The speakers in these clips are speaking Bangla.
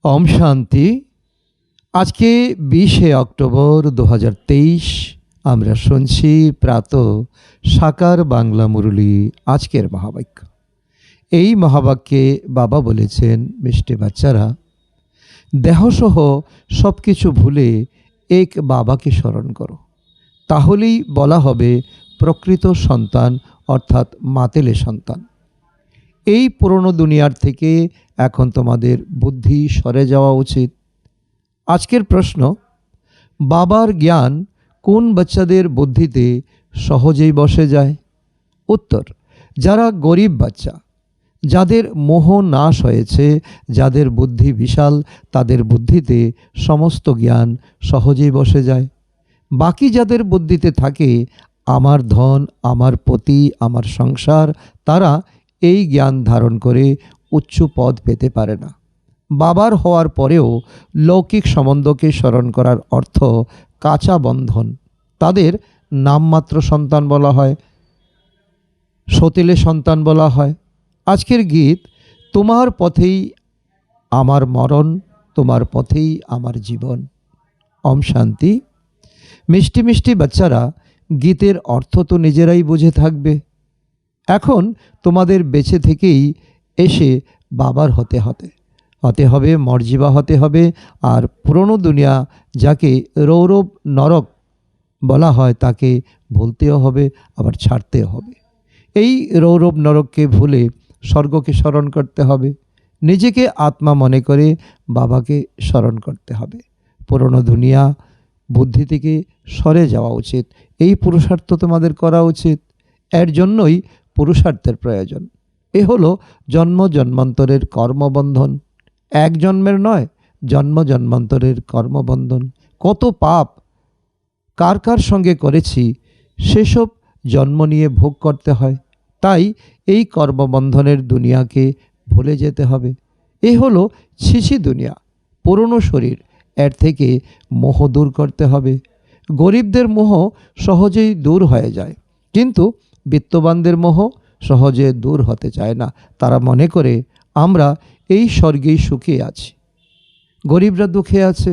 ওম শান্তি। আজকে 20শে অক্টোবর 2023 আমরা শুনছি প্রাত সাকার বাংলা মুরলী। আজকের মহাবাক্য, এই মহাবাক্যে বাবা বলেছেন, মিষ্টি বাচ্চারা, দেহসহ সব কিছু ভুলে এক বাবাকে স্মরণ করো, তাহলেই বলা হবে প্রকৃত সন্তান, অর্থাৎ মাতেলে সন্তান। এই পুরনো দুনিয়ার থেকে এখন তোমাদের বুদ্ধি সরে যাওয়া উচিত। আজকের প্রশ্ন, বাবার জ্ঞান কোন বাচ্চাদের বুদ্ধিতে সহজেই বসে যায়? উত্তর, যারা গরিব বাচ্চা, যাদের মোহ নাশ হয়েছে, যাদের বুদ্ধি বিশাল, তাদের বুদ্ধিতে সমস্ত জ্ঞান সহজেই বসে যায়। বাকি যাদের বুদ্ধিতে থাকে আমার ধন, আমার পতি, আমার সংসার, তারা এই জ্ঞান ধারণ করে উচ্চ পদ পেতে পারে না। বাবার হওয়ার পরেও লৌকিক সম্বন্ধকে স্মরণ করার অর্থ কাঁচা বন্ধন। তাদের নামমাত্র সন্তান বলা হয়, সতেলে সন্তান বলা হয়। আজকের গীত, তোমার পথেই আমার মরণ, তোমার পথেই আমার জীবন। ওম শান্তি। মিষ্টি মিষ্টি বাচ্চারা, গীতের অর্থ তো নিজেরাই বুঝে থাকবে। এখন তোমাদের বেঁচে থেকেই এসে বাবার হতে হবে, মর্জিবা হতে হবে। আর পুরনো দুনিয়া, যাকে রৌরব নরক বলা হয়, তাকে ভুলতেও হবে, আবার ছাড়তেও হবে। এই রৌরব নরককে ভুলে স্বর্গকে স্মরণ করতে হবে। নিজেকে আত্মা মনে করে বাবাকে স্মরণ করতে হবে। পুরনো দুনিয়া বুদ্ধি থেকে সরে যাওয়া উচিত। এই পুরুষার্থ তোমাদের করা উচিত। এর জন্যই পুরুষার্থের প্রয়োজন। এ হলো জন্ম জন্মান্তরের কর্মবন্ধন। এক জন্মের নয়, জন্ম জন্মান্তরের কর্মবন্ধন। কত পাপ কার কার সঙ্গে করেছি, সেসব জন্ম নিয়ে ভোগ করতে হয়। তাই এই কর্মবন্ধনের দুনিয়াকে ভুলে যেতে হবে। এ হলো ছিছি দুনিয়া, পুরনো শরীর। এর থেকে মোহ দূর করতে হবে। গরিবদের মোহ সহজেই দূর হয়ে যায়, কিন্তু বিত্তবানদের মোহ সহজে দূর হতে চায় না। তারা মনে করে আমরা এই স্বর্গেই সুখে আছি, গরিবরা দুঃখে আছে।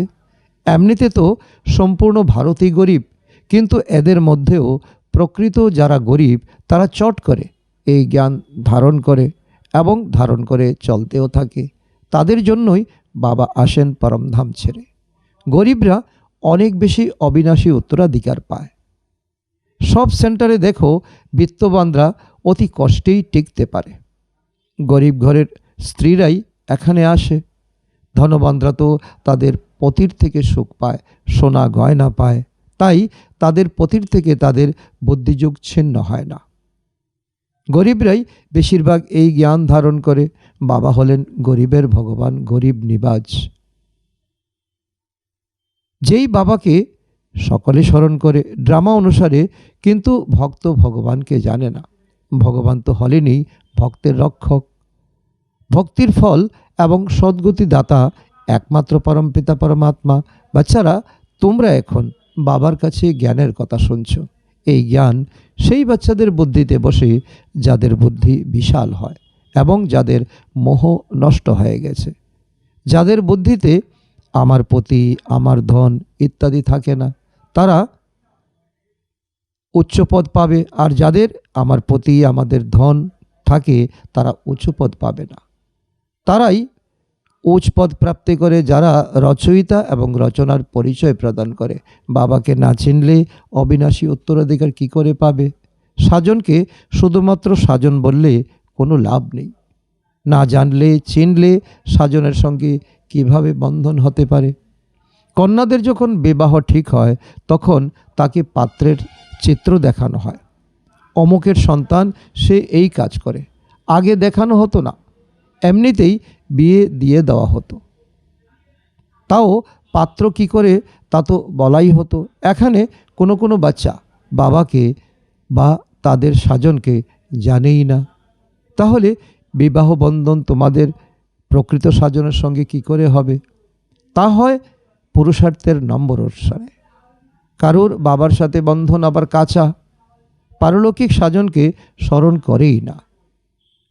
এমনিতে তো সম্পূর্ণ ভারতই গরিব, কিন্তু এদের মধ্যেও প্রকৃত যারা গরিব, তারা চট করে এই জ্ঞান ধারণ করে এবং ধারণ করে চলতেও থাকে। তাদের জন্যই বাবা আসেন পরমধাম ছেড়ে। গরিবরা অনেক বেশি অবিনাশী উত্তরাধিকার পায়। সব সেন্টারে দেখো, বিত্তবানরা অতি কষ্টেই টিকতে পারে। গরিব ঘরের স্ত্রীরাই এখানে আসে। ধনবানরা তো তাদের পতির থেকে সুখ পায়, সোনা গয়না পায়। তাই তাদের পতির থেকে তাদের বুদ্ধিযোগ ছিন্ন হয় না। গরিবরাই বেশিরভাগ এই জ্ঞান ধারণ করে। বাবা হলেন গরিবের ভগবান, গরিব নিবাজ। যেই বাবাকে সকলে স্মরণ করে ড্রামা অনুসারে, কিন্তু ভক্ত ভগবানকে জানে না। ভগবান তো হলেনই ভক্তের রক্ষক। ভক্তির ফল এবং সদ্গতি দাতা একমাত্র পরমপিতা পরমাত্মা। বাচ্চারা, তোমরা এখন বাবার কাছে জ্ঞানের কথা শুনছ। এই জ্ঞান সেই বাচ্চাদের বুদ্ধিতে বসে যাদের বুদ্ধি বিশাল হয় এবং যাদের মোহ নষ্ট হয়ে গেছে, যাদের বুদ্ধিতে আমার পতি, আমার ধন ইত্যাদি থাকে না, তারা উচ্চপদ পাবে। আর যাদের আমার পতি, আমাদের ধন থাকে, তারা উচ্চপদ পাবে না। তারাই উচ্চ পদ প্রাপ্তি করে যারা রচয়িতা এবং রচনার পরিচয় প্রদান করে। বাবাকে না চিনলে অবিনাশী উত্তরাধিকার কি করে পাবে? সাজনকে শুধুমাত্র সাজন বললে কোনো লাভ নেই। না জানলে, চিনলে সাজনের সঙ্গে কিভাবে বন্ধন হতে পারে? কন্যাদের যখন বিবাহ ঠিক হয়, তখন তাকে পাত্রের চিত্র দেখানো হয়। অমুকের সন্তান, সে এই কাজ করে। আগে দেখানো হতো না, এমনিতেই বিয়ে দিয়ে দেওয়া হতো। তাও পাত্র কি করে তা তো বলাই হতো। এখানে কোনো কোনো বাচ্চা বাবাকে বা তাদের সাজনকে জানেই না। তাহলে বিবাহ বন্ধন তোমাদের প্রকৃত সাজনের সঙ্গে কি করে হবে? তা হয় পুরুষার্থের নম্বর অনুসারে। কারোর বাবার সাথে বন্ধন আবার কাঁচা, পারলৌকিক সাজনকে স্মরণ করেই না।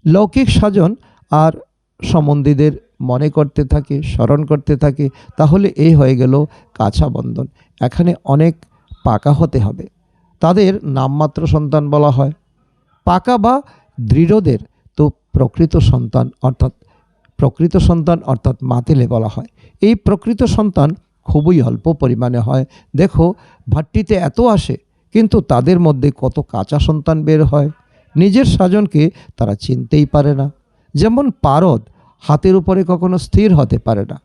লৌকিক সাজন আর সম্বন্ধীদের মনে করতে থাকে, স্মরণ করতে থাকে, তাহলে এই হয়ে গেল কাঁচা বন্ধন। এখানে অনেক পাকা হতে হবে। তাদের নামমাত্র সন্তান বলা হয়। পাকা বা দৃঢ়দের তো প্রকৃত সন্তান অর্থাৎ মাতেলে বলা হয়। এই প্রকৃত সন্তান খুবই অল্প পরিমাণে হয়। দেখো, ভাট্টিতে এত আসে, কিন্তু তাদের মধ্যে কত কাঁচা সন্তান বের হয়। নিজের স্বজনকে তারা চিনতেই পারে না। যেমন পারদ হাতের উপরে কখনো স্থির হতে পারে না,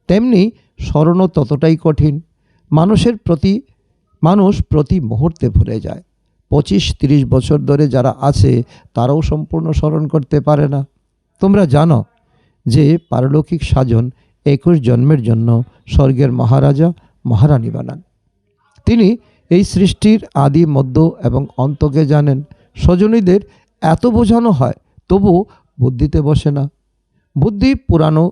তেমনি স্মরণও ততটাই কঠিন। মানুষ প্রতি মুহূর্তে ভুলে যায়। 25-30 বছর ধরে যারা আছে তারাও সম্পূর্ণ স্মরণ করতে পারে না। তোমরা জানো যে পারলৌকিক স্বজন 21 জন্মের জন্য স্বর্গের মহারাজা মহারানী বানান। তিনি এই সৃষ্টির আদি, মধ্য এবং অন্তকে জানেন। স্বজনীদের এত বোঝানো হয়, তবু বুদ্ধিতে বসে না। বুদ্ধি পুরানো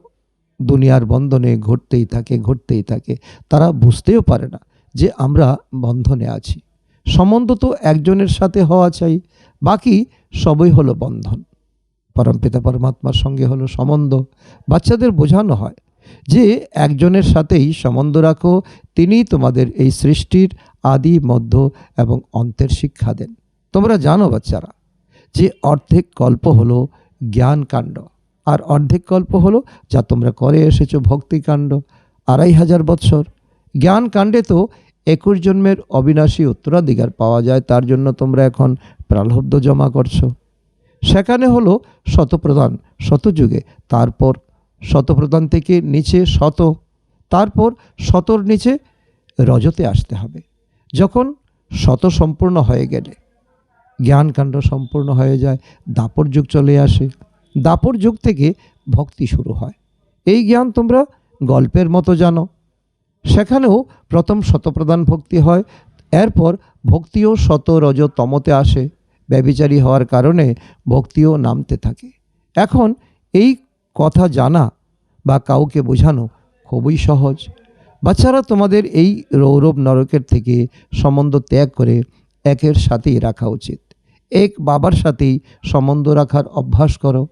দুনিয়ার বন্ধনে ঘটতেই থাকে। তারা বুঝতেও পারে না যে আমরা বন্ধনে আছি। সম্বন্ধ তো একজনের সাথে হওয়া চাই, বাকি সবই হলো বন্ধন। পরমপিতা পরমাত্মার সঙ্গে হলো সম্বন্ধ। বাচ্চাদের বোঝানো হয় যে একজনের সাথেই সম্বন্ধ রাখো, তিনিই তোমাদের এই সৃষ্টির আদি, মধ্য এবং অন্তের শিক্ষা দেন। তোমরা জানো বাচ্চারা যে অর্ধেক কল্প হলো জ্ঞানকাণ্ড, আর অর্ধেক কল্প হলো যা তোমরা করে এসেছো ভক্তিকাণ্ড। 2500 বৎসর জ্ঞানকাণ্ডে তো 21 জন্মের অবিনাশী উত্তরাধিকার পাওয়া যায়, তার জন্য তোমরা এখন প্রারব্ধ জমা করছো। সেখানে হলো শতপ্রধান, শতযুগে, তারপর শতপ্রধান থেকে নিচে শত, তারপর শতর নিচে রজতে আসতে হবে। যখন শত সম্পূর্ণ হয়ে গেলে, জ্ঞানকাণ্ড সম্পূর্ণ হয়ে যায়, দাপর যুগ চলে আসে। দাপর যুগ থেকে ভক্তি শুরু হয়। এই জ্ঞান তোমরা গল্পের মতো জানো। সেখানেও প্রথম শতপ্রধান ভক্তি হয়, এরপর ভক্তিও শত, রজ, তমতে আসে। ব্যভিচারী হওয়ার কারণে ভক্তিও নামতে থাকে। এখন এই কথা জানা বা কাউকে বোঝানো খুবই সহজ। বাচ্চারা, তোমাদের এই রৌরব নরকের থেকে সম্বন্ধ ত্যাগ করে একের সাথেই রাখা উচিত। এক বাবার সাথেই সম্বন্ধ রাখার অভ্যাস করো।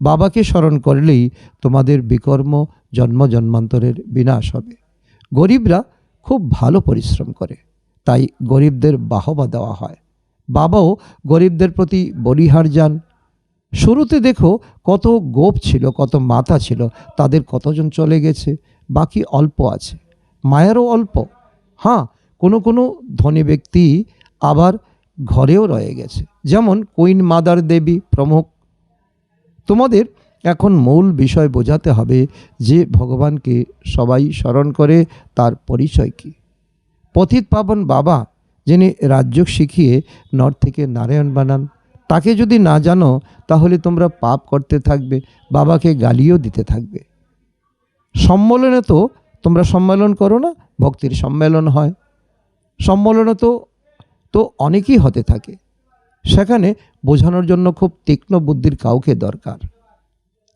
বাবাকে স্মরণ করলেই তোমাদের বিকর্ম জন্ম জন্মান্তরের বিনাশ হবে। গরিবরা খুব ভালো পরিশ্রম করে, তাই গরিবদের বাহবা দেওয়া হয়। বাবাও গরিবদের প্রতি বলিহার যান। শুরুতে দেখো কত গোপ ছিল, কত মাতা ছিল, তাদের কতজন চলে গেছে, বাকি অল্প আছে। মায়েরও অল্প। হ্যাঁ, কোনো ধনী ব্যক্তি আবার ঘরেও রয়ে গেছে, যেমন কুইন মাদার দেবী প্রমুখ। তোমাদের এখন মূল বিষয় বোঝাতে হবে যে ভগবানকে সবাই স্মরণ করে, তার পরিচয় কী। পতিত পাবন বাবা, যিনি রাজযোগ শিখিয়ে নর থেকে নারায়ণ বানান, তাকে যদি না জানো তাহলে তোমরা পাপ করতে থাকবে, বাবাকে গালিও দিতে থাকবে। সম্মেলনে তো তোমরা সম্মেলন করো না, ভক্তির সম্মেলন হয়। সম্মেলনে তো অনেকেই হতে থাকে। সেখানে বোঝানোর জন্য খুব তীক্ষ্ণ বুদ্ধির কাউকে দরকার।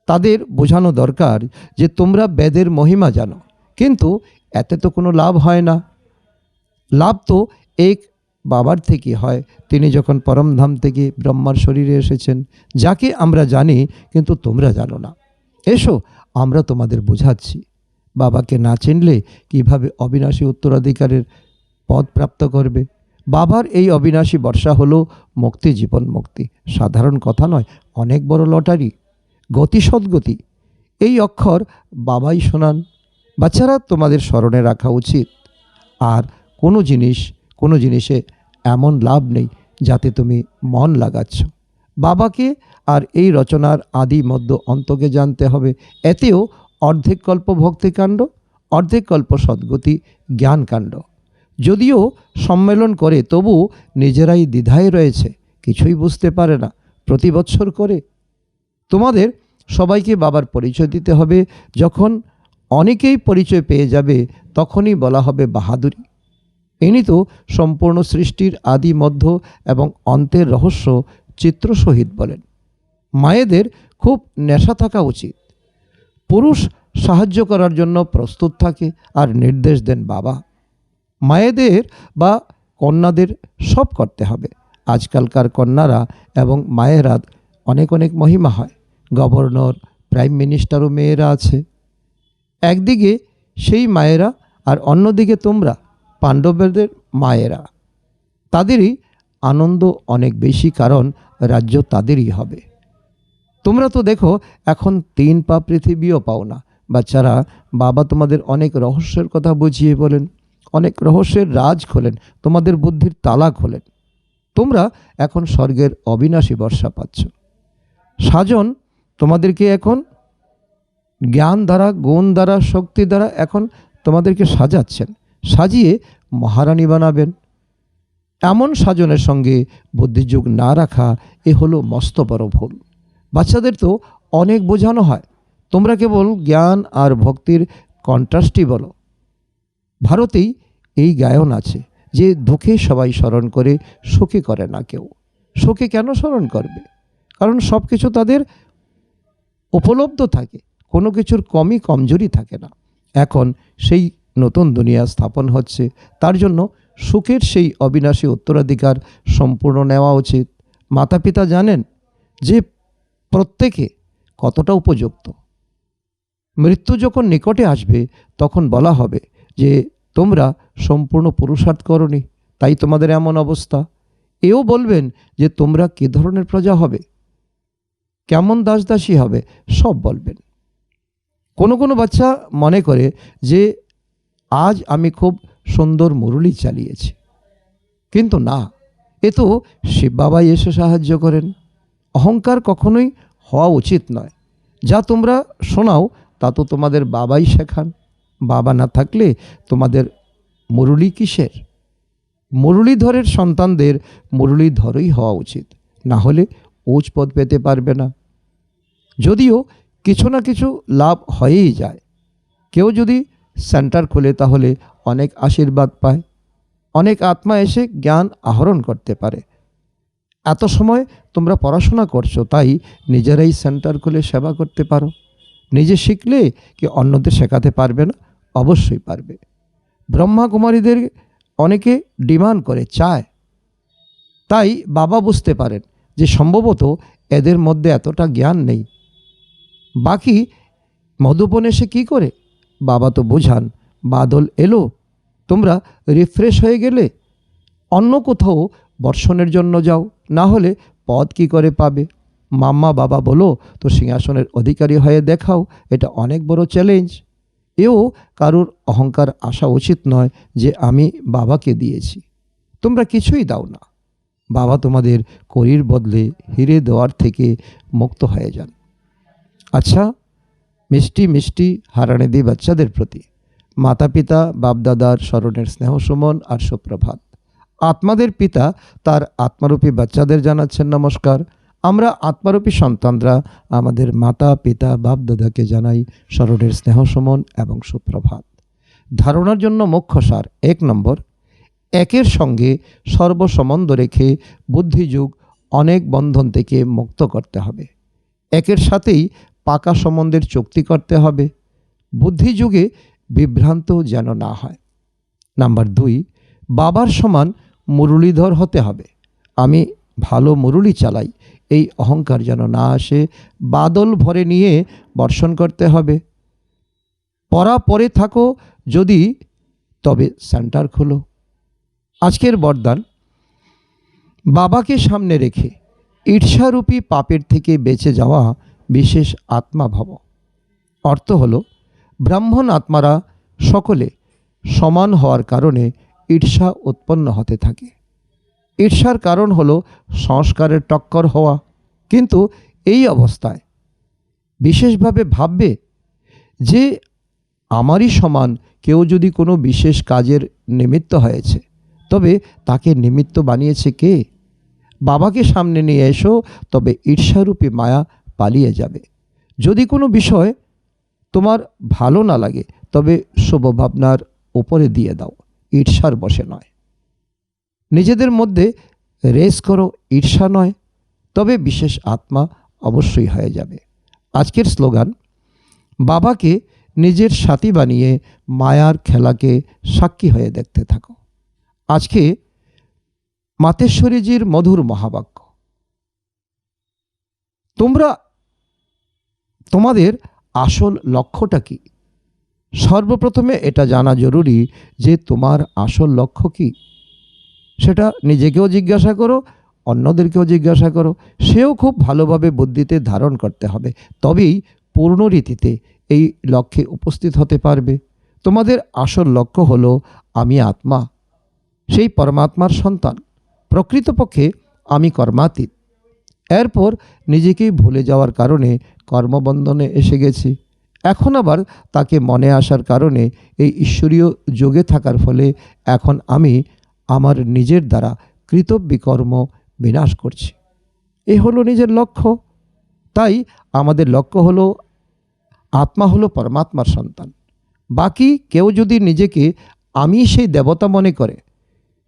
তাদের বোঝানো দরকার যে তোমরা বেদের মহিমা জানো, কিন্তু এতে তো কোনো লাভ হয় না। লাভ তো এক বাবার থেকে হয়, তিনি যখন পরমধাম থেকে ব্রহ্মার শরীরে এসেছেন, যাকে আমরা জানি কিন্তু তোমরা জানো না। এসো, আমরা তোমাদের বোঝাচ্ছি। বাবাকে না চিনলে কিভাবে অবিনাশী উত্তরাধিকারের পদ প্রাপ্ত করবে? বাবার এই অবিনাশী বর্ষা হলো মুক্তি, জীবন মুক্তি। সাধারণ কথা নয়, অনেক বড় লটারি। গতি সদ্গতি, এই অক্ষর বাবাই শোনান। বাচ্চারা, তোমাদের স্মরণে রাখা উচিত। আর কোনো জিনিসে এমন লাভ নেই যাতে তুমি মন লাগাচ্ছ। বাবাকে আর এই রচনার আদি, মধ্য, অন্তকে জানতে হবে। এতেও অর্ধেক কল্প ভক্তিকাণ্ড, অর্ধেক কল্প সদ্গতি জ্ঞানকাণ্ড। যদিও সম্মেলন করে, তবু নিজেরাই দ্বিধায় রয়েছে, কিছুই বুঝতে পারে না। প্রতি বৎসর করে তোমাদের সবাইকে বাবার পরিচয় দিতে হবে। যখন অনেকেই পরিচয় পেয়ে যাবে, তখনই বলা হবে বাহাদুরি। ইনি তো সম্পূর্ণ সৃষ্টির আদি, মধ্য এবং অন্তের রহস্য চিত্রসহিত বলেন। মায়েদের খুব নেশা থাকা উচিত। পুরুষ সাহায্য করার জন্য প্রস্তুত থাকে আর নির্দেশ দেন বাবা। মায়েদের বা কন্যাদের সব করতে হবে। আজকালকার কন্যারা এবং মায়েরা অনেক মহিমা হয়। গভর্নর, প্রাইম মিনিস্টারও মেয়েরা আছে। একদিকে সেই মায়েরা আর অন্যদিকে তোমরা পাণ্ডবদের মায়েরা। তাদেরই আনন্দ অনেক বেশি, কারণ রাজ্য তাদেরই হবে। তোমরা তো দেখো এখন 3 পা পৃথিবীও পাও না। বাচ্চারা, বাবা তোমাদের অনেক রহস্যের কথা বুঝিয়ে বলেন, অনেক রহস্যের রাজ খোলেন, তোমাদের বুদ্ধির তালা খোলেন। তোমরা এখন স্বর্গের অবিনাশী বর্ষা পাচ্ছ। সাজন তোমাদেরকে এখন জ্ঞান দ্বারা, গুণ দ্বারা, শক্তি দ্বারা এখন তোমাদেরকে সাজাচ্ছেন, সাজিয়ে মহারানী বানাবেন। এমন সাজনের সঙ্গে বুদ্ধিযোগ না রাখা এ হলো মস্ত বড় ভুল। বাচ্চাদের তো অনেক বোঝানো হয়, তোমরা কেবল জ্ঞান আর ভক্তির কন্ট্রাস্টই বলো। ভারতেই এই গায়ন আছে যে দুঃখে সবাই স্মরণ করে, সুখে করে না কেউ। সুখে কেন স্মরণ করবে? কারণ সব কিছু তাদের উপলব্ধ থাকে, কোনো কিছুর কমই কমজোরি থাকে না। এখন সেই নতুন দুনিয়া স্থাপন হচ্ছে, তার জন্য সুখের সেই অবিনাশী উত্তরাধিকার সম্পূর্ণ নেওয়া উচিত। মাতা পিতা জানেন যে প্রত্যেকে কতটা উপযুক্ত। মৃত্যু যখন নিকটে আসবে তখন বলা হবে যে তোমরা সম্পূর্ণ পুরুষার্থ করনি, তাই তোমাদের এমন অবস্থা। এও বলবেন যে তোমরা কী ধরনের প্রজা হবে, কেমন দাসদাসী হবে, সব বলবেন। কোনো কোনো বাচ্চা মনে করে যে আজ আমি খুব সুন্দর মুরলি চালিয়েছি, কিন্তু না, এ তো শিব বাবাই এসে সাহায্য করেন। অহংকার কখনোই হওয়া উচিত নয়। যা তোমরা শোনাও তা তো তোমাদের বাবাই শেখান। বাবা না থাকলে তোমাদের মুরলি কিসের? মুরলীধরের সন্তানদের মুরলীধরই হওয়া উচিত, না হলে উচ্চ পদ পেতে পারবে না। যদিও কিছু না কিছু লাভ হয়েই যায়। কেউ যদি সেন্টার খোলে তাহলে অনেক আশীর্বাদ পায়, অনেক আত্মা এসে জ্ঞান আহরণ করতে পারে। এত সময় তোমরা পড়াশোনা করছো, তাই নিজেরাই সেন্টার খুলে সেবা করতে পারো। নিজে শিখলে কি অন্যদের শেখাতে পারবে না? অবশ্যই পারবে। ব্রহ্মা কুমারীদের অনেকে ডিমান্ড করে, চায়। তাই বাবা বুঝতে পারেন যে সম্ভবত এদের মধ্যে এতটা জ্ঞান নেই। বাকি মধুবন এসে কী করে? বাবা তো বোঝান, বাদল এলো, তোমরা রিফ্রেশ হয়ে গেলে অন্য কোথাও বর্ষণের জন্য যাও, না হলে পদ কি করে পাবে? মাম্মা বাবা বলো তো সিংহাসনের অধিকারী হয়ে দেখাও, এটা অনেক বড় চ্যালেঞ্জ। এও কারুর অহংকার আসা উচিত নয় যে আমি বাবাকে দিয়েছি। তোমরা কিছুই দাও না, বাবা তোমাদের কড়ির বদলে হিরে দেওয়ার থেকে মুক্ত হয়ে যান। আচ্ছা, মিষ্টি মিষ্টি হারানেদি বাচ্চাদের প্রতি মাতা পিতা বাপদাদার স্মরণের স্নেহ সুমন আর সুপ্রভাত। আত্মাদের পিতা তার আত্মারূপী বাচ্চাদের জানাচ্ছেন নমস্কার। আমরা আত্মারূপী সন্তানরা আমাদের মাতা পিতা বাপদাদাকে জানাই স্মরণের স্নেহ সুমন এবং সুপ্রভাত। ধারণার জন্য মুখ্য সার: 1 নম্বর, একের সঙ্গে সর্বসম্বন্ধ রেখে বুদ্ধিযুগ অনেক বন্ধন থেকে মুক্ত করতে হবে। একের সাথেই পাকা সম্বন্ধের চুক্তি করতে হবে, বুদ্ধিযুগে বিভ্রান্ত যেন না হয়। নাম্বার 2, বাবার সমান মুরলীধর হতে হবে। আমি ভালো মুরলি চালাই, এই অহংকার যেন না আসে। বাদল ভরে নিয়ে বর্ষণ করতে হবে। পড়া পরে থাকো যদি, তবে সেন্টার খোলো। আজকের বরদান: বাবাকে সামনে রেখে ঈর্ষারূপী পাপের থেকে বেঁচে যাওয়া বিশেষ আত্মা ভাব। অর্থ হলো, ব্রাহ্মণ আত্মারা সকলে সমান হওয়ার কারণে ঈর্ষা উৎপন্ন হতে থাকে। ঈর্ষার কারণ হলো সংস্কারের টক্কর হওয়া। কিন্তু এই অবস্থায় বিশেষভাবে ভাববে যে আমারই সমান কেউ যদি কোনো বিশেষ কাজের নিমিত্ত হয়েছে, তবে তাকে নিমিত্ত বানিয়েছে কে? বাবাকে সামনে নিয়ে এসো, তবে ঈর্ষারূপী মায়া পালিয়ে যাবে। যদি কোনো বিষয় তোমার ভালো না লাগে, তবে শুভ ভাবনার উপরে দিয়ে দাও, ঈর্ষার বশে নয়। নিজেদের মধ্যে রেস করো, ঈর্ষা নয়, তবে বিশেষ আত্মা অবশ্যই হয়ে যাবে। আজকের স্লোগান: বাবাকে নিজের সাথী বানিয়ে মায়ার খেলাকে সাক্ষী হয়ে দেখতে থাকো। আজকে মাতেশ্বরীজির মধুর মহাবাক্য: তোমরা তোমাদের আসল লক্ষ্যটা কি? সর্বপ্রথমে এটা জানা জরুরি যে তোমার আসল লক্ষ্য কি। সেটা নিজেকেও জিজ্ঞাসা করো, অন্যদেরকেও জিজ্ঞাসা করো। সেও খুব ভালোভাবে বুদ্ধিতে ধারণ করতে হবে, তবেই পূর্ণ রীতিতে এই লক্ষ্যে উপস্থিত হতে পারবে। তোমাদের আসল লক্ষ্য হলো আমি আত্মা, সেই পরমাত্মার সন্তান। প্রকৃতপক্ষে আমি কর্মাতীত। এরপর নিজেকেই ভুলে যাওয়ার কারণে কর্মবন্ধনে এসে গেছি। এখন আবার তাকে মনে আসার কারণে এই ঈশ্বরীয় যোগে থাকার ফলে এখন আমি আমার নিজের দ্বারা কৃত বিকর্ম বিনাশ করছি। এ হলো নিজের লক্ষ্য। তাই আমাদের লক্ষ্য হলো আত্মা হলো পরমাত্মার সন্তান। বাকি কেউ যদি নিজেকে আমি সেই দেবতা মনে করে,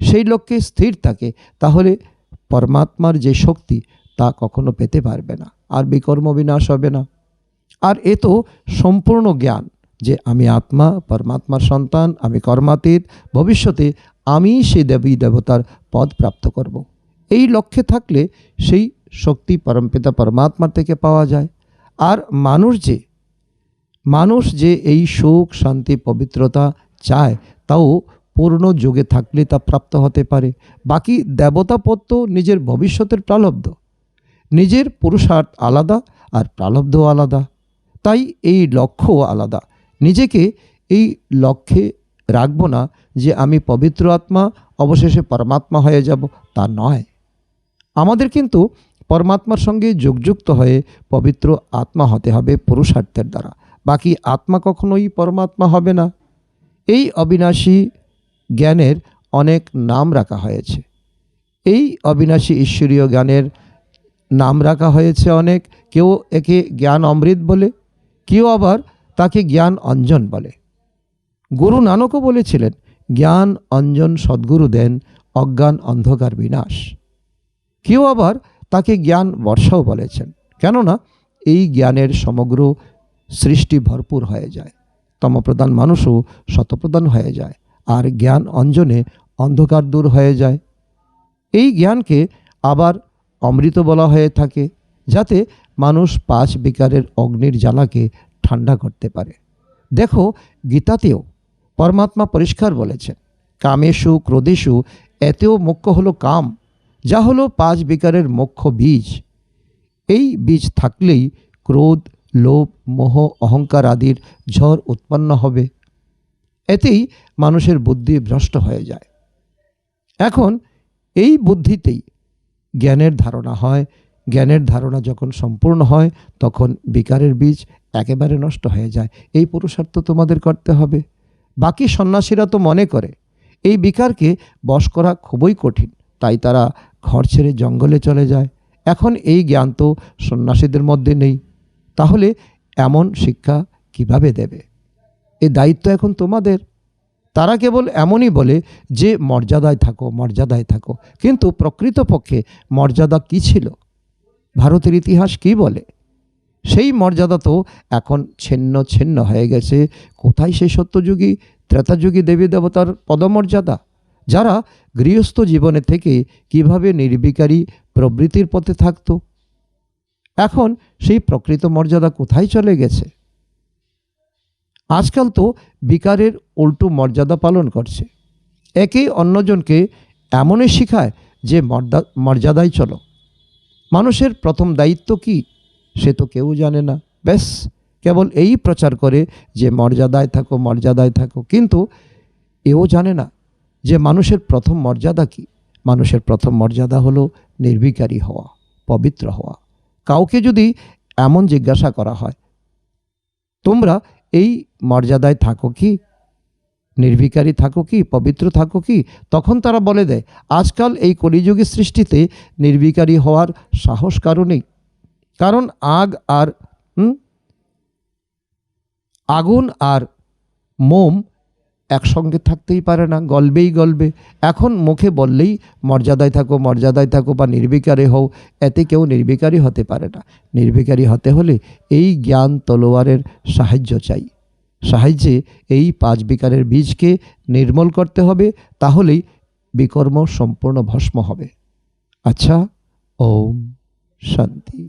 সেই লক্ষ্যে স্থির থাকে, তাহলে পরমাত্মার যে শক্তি তা কখনো পেতে পারবে না, আর বিকর্ম বিনাশ হবে না। আর এ তো সম্পূর্ণ জ্ঞান যে আমি আত্মা, পরমাত্মার সন্তান, আমি কর্মাতীত, ভবিষ্যতে আমি সেই দেবী দেবতার পদ প্রাপ্ত করব। এই লক্ষ্যে থাকলে সেই শক্তি পরমপিতা পরমাত্মার থেকে পাওয়া যায়। আর মানুষ যে এই সুখ, শান্তি, পবিত্রতা চায়, তাও পূর্ণ যোগে থাকলে তা প্রাপ্ত হতে পারে। বাকি দেবতা পদ তো নিজের ভবিষ্যতের প্রালব্ধ। নিজের পুরুষার্থ আলাদা আর প্রালব্ধ আলাদা, তাই এই লক্ষ্য আলাদা। নিজেকে এই লক্ষ্যে রাখবো না যে আমি পবিত্র আত্মা, অবশেষে পরমাত্মা হয়ে যাব, তা নয়। আমাদের কিন্তু পরমাত্মার সঙ্গে যোগযুক্ত হয়ে পবিত্র আত্মা হতে হবে পুরুষার্থের দ্বারা। বাকি আত্মা কখনোই পরমাত্মা হবে না। এই অবিনাশী জ্ঞানের অনেক নাম রাখা হয়েছে। এই অবিনাশী ঈশ্বরীয় জ্ঞানের নাম রাখা হয়েছে অনেক। কেউ একে জ্ঞান অমৃত বলে, কেউ আবার তাকে জ্ঞান অঞ্জন বলে। গুরু নানকও বলেছিলেন, জ্ঞান অঞ্জন সদ্গুরু দেন, অজ্ঞান অন্ধকার বিনাশ। কেউ আবার তাকে জ্ঞান বর্ষাও বলেছেন, কেননা এই জ্ঞানের সমগ্র সৃষ্টি ভরপুর হয়ে যায়। তমপ্রধান মানুষও শতপ্রধান হয়ে যায়, আর জ্ঞান অঞ্জনে অন্ধকার দূর হয়ে যায়। এই জ্ঞানকে আবার অমৃত বলা হয়ে থাকে, যাতে মানুষ 5 বিকারের অগ্নির জ্বালাকে ঠান্ডা করতে পারে। দেখো, গীতাতেও পরমাত্মা পরিষ্কার বলেছেন, কামেষু ক্রোধেষু এতেও মুখ্য হলো কাম, যা হলো 5 বিকারের মুখ্য বীজ। এই বীজ থাকলেই ক্রোধ, লোভ, মোহ, অহংকার আদির ঝড় উৎপন্ন হবে। এতেই মানুষের বুদ্ধি ভ্রষ্ট হয়ে যায়। এখন এই বুদ্ধিতেই জ্ঞানের ধারণা হয়। জ্ঞানের ধারণা যখন সম্পূর্ণ হয়, তখন বিকারের বীজ একেবারে নষ্ট হয়ে যায়। এই পুরুষার্থ তোমাদের করতে হবে। বাকি সন্ন্যাসীরা তো মনে করে এই বিকারকে বশ করা খুবই কঠিন, তাই তারা ঘর ছেড়ে জঙ্গলে চলে যায়। এখন এই জ্ঞান তো সন্ন্যাসীদের মধ্যে নেই, তাহলে এমন শিক্ষা কিভাবে দেবে? এই দায়িত্ব এখন তোমাদের। তারা কেবল এমনই বলে যে মর্যাদায় থাকো, মর্যাদায় থাকো, কিন্তু প্রকৃতপক্ষে মর্যাদা কি ছিল? ভারতের ইতিহাস কি বলে? সেই মর্যাদা তো এখন ছিন্ন ছিন্ন হয়ে গেছে। কোথায় সেই সত্যযুগী, ত্রেতাযুগী দেবী দেবতার পদমর্যাদা, যারা গৃহস্থ জীবনে থেকে কিভাবে নির্বিকারী প্রবৃত্তির পথে থাকত? এখন সেই প্রকৃত মর্যাদা কোথায় চলে গেছে? আজকাল তো বিকারের উল্টো মর্যাদা পালন করছে। একে অন্যজনকে এমনই শিখায় যে মর্যাদায় চলো। মানুষের প্রথম দায়িত্ব কি, সে তো কেউ জানে না। ব্যাস কেবল এই প্রচার করে যে মর্যাদায় থাকো, মর্যাদায় থাকো, কিন্তু এও জানে না যে মানুষের প্রথম মর্যাদা কি। মানুষের প্রথম মর্যাদা হলো নির্বিকারী হওয়া, পবিত্র হওয়া। কাউকে যদি এমন জিজ্ঞাসা করা হয়, তোমরা এই মর্যাদায় থাকো কি, নির্বিকারী থাকো কি, পবিত্র থাকো কি, তখন তারা বলে দেয়, আজকাল এই কলিযুগের সৃষ্টিতে নির্বিকারী হওয়ার সাহস কারণেই। কারণ আগুন আর মোম একসঙ্গে থাকতেই পারে না, গলবেই গলবে। এখন মুখে বললেই মর্যাদায় থাকো, মর্যাদায় থাকো বা নির্বিকারী হও, এতে কেউ নির্বিকারী হতে পারে না। নির্বিকারী হতে হলে এই জ্ঞান তলোয়ারের সাহায্য চাই। সাহায্যে এই 5 বিকারের বীজকে নির্মূল করতে হবে, তাহলেই বিকর্ম সম্পূর্ণ ভস্ম হবে। আচ্ছা, ওম শান্তি।